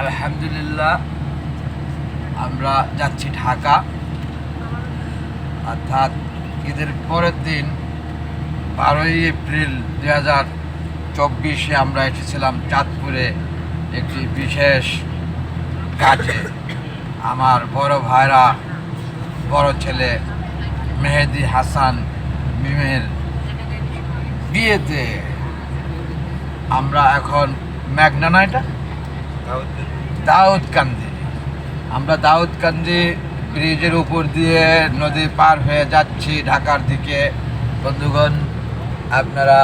আলহামদুলিল্লাহ আমরা যাচ্ছি ঢাকা, অর্থাৎ ঈদের পরের দিন 12ই এপ্রিল 2024 আমরা এসেছিলাম চাঁদপুরে একটি বিশেষ কাজে। আমার বড় ভাইরা, বড় ছেলে মেহেদি হাসান মিমের বিয়েতে। আমরা এখন ম্যাগনানা, এটা দাউদকান্দি, আমরা দাউদকান্দি ব্রিজের উপর দিয়ে নদী পার হয়ে যাচ্ছি ঢাকার দিকে। বন্ধুগণ, আপনারা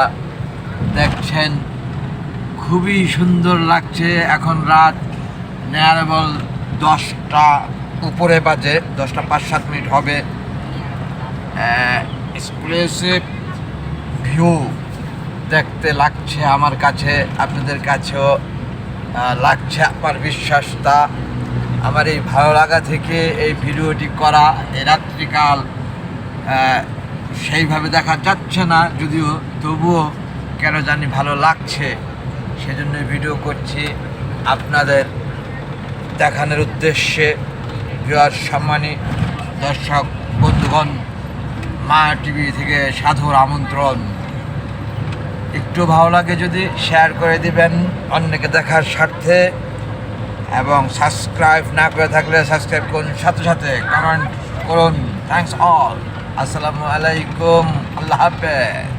দেখছেন খুবই সুন্দর লাগছে। এখন রাত নেয়ারেবল 10টা উপরে বাজে, 10টা 5-7 মিনিট হবে। এক্সক্লুসিভ ভিউ দেখতে লাগছে আমার কাছে, আপনাদের কাছেও লাগছে আমার বিশ্বাস। তা আমার এই ভালো লাগা থেকে এই ভিডিওটি করা। এই রাত্রিকাল সেইভাবে দেখা যাচ্ছে না, যদিও তবুও কেন জানি ভালো লাগছে, সেজন্য ভিডিও করছি আপনাদের দেখানোর উদ্দেশ্যে। ভিউয়ার সম্মানী দর্শক বন্ধুগণ, মায়া টিভি থেকে সাদর আমন্ত্রণ। একটু ভালো লাগে যদি শেয়ার করে দিবেন অন্যকে দেখার স্বার্থে, এবং সাবস্ক্রাইব না করে থাকলে সাবস্ক্রাইব করুন, সাথে সাথে কমেন্ট করুন। Thanks all. আসসালামু আলাইকুম, আল্লাহ হাফেজ।